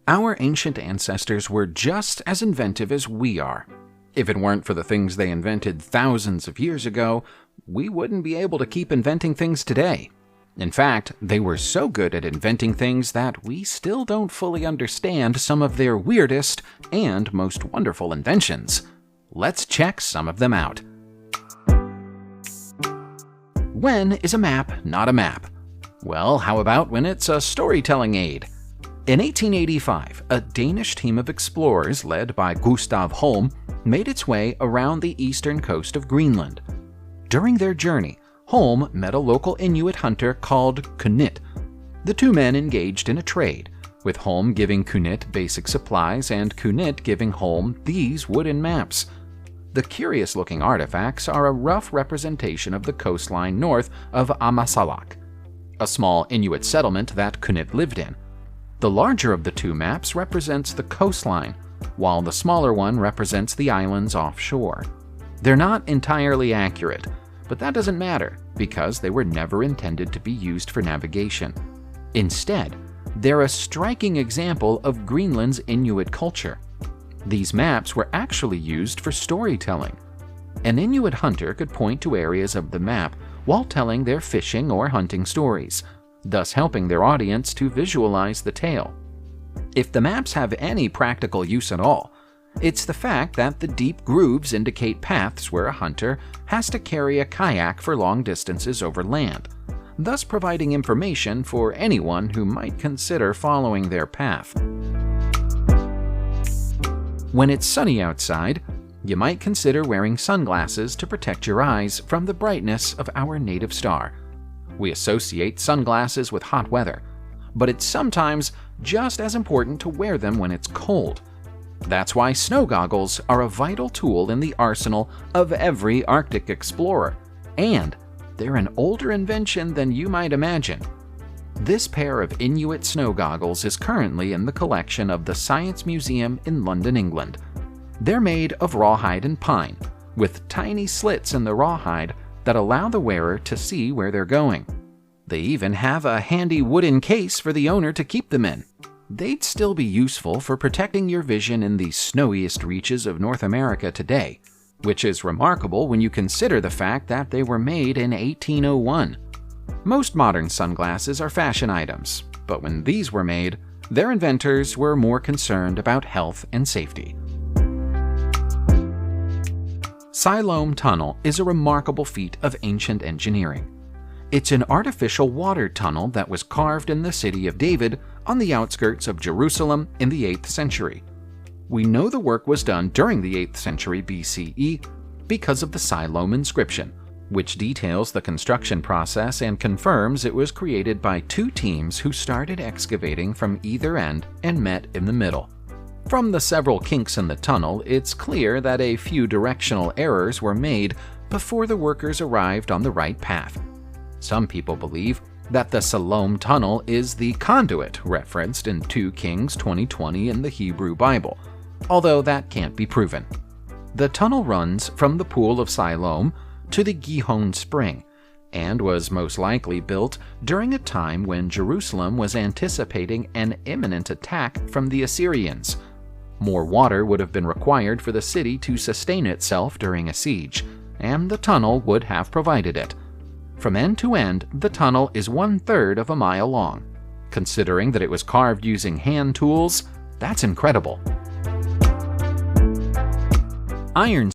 Our ancient ancestors were just as inventive as we are. If it weren't for the things they invented thousands of years ago, we wouldn't be able to keep inventing things today. In fact, they were so good at inventing things that we still don't fully understand some of their weirdest and most wonderful inventions. Let's check some of them out. When is a map not a map? Well, how about when it's a storytelling aid? In 1885, a Danish team of explorers led by Gustav Holm made its way around the eastern coast of Greenland. During their journey, Holm met a local Inuit hunter called Kunit. The two men engaged in a trade, with Holm giving Kunit basic supplies and Kunit giving Holm these wooden maps. The curious-looking artifacts are a rough representation of the coastline north of Ammassalik, a small Inuit settlement that Kunit lived in. The larger of the two maps represents the coastline, while the smaller one represents the islands offshore. They're not entirely accurate, but that doesn't matter because they were never intended to be used for navigation. Instead, they're a striking example of Greenland's Inuit culture. These maps were actually used for storytelling. An Inuit hunter could point to areas of the map while telling their fishing or hunting stories, thus helping their audience to visualize the tale. If the maps have any practical use at all, it's the fact that the deep grooves indicate paths where a hunter has to carry a kayak for long distances over land, thus providing information for anyone who might consider following their path. When it's sunny outside, you might consider wearing sunglasses to protect your eyes from the brightness of our native star. We associate sunglasses with hot weather, but it's sometimes just as important to wear them when it's cold. That's why snow goggles are a vital tool in the arsenal of every Arctic explorer, and they're an older invention than you might imagine. This pair of Inuit snow goggles is currently in the collection of the Science Museum in London, England. They're made of rawhide and pine, with tiny slits in the rawhide that allow the wearer to see where they're going. They even have a handy wooden case for the owner to keep them in. They'd still be useful for protecting your vision in the snowiest reaches of North America today, which is remarkable when you consider the fact that they were made in 1801. Most modern sunglasses are fashion items, but when these were made, their inventors were more concerned about health and safety. Siloam Tunnel is a remarkable feat of ancient engineering. It's an artificial water tunnel that was carved in the city of David on the outskirts of Jerusalem in the 8th century. We know the work was done during the 8th century BCE because of the Siloam inscription, which details the construction process and confirms it was created by two teams who started excavating from either end and met in the middle. From the several kinks in the tunnel, it's clear that a few directional errors were made before the workers arrived on the right path. Some people believe that the Siloam Tunnel is the conduit referenced in 2 Kings 20:20 in the Hebrew Bible, although that can't be proven. The tunnel runs from the Pool of Siloam to the Gihon Spring, and was most likely built during a time when Jerusalem was anticipating an imminent attack from the Assyrians. More water would have been required for the city to sustain itself during a siege, and the tunnel would have provided it. From end to end, the tunnel is 1/3 of a mile long. Considering that it was carved using hand tools, that's incredible. Iron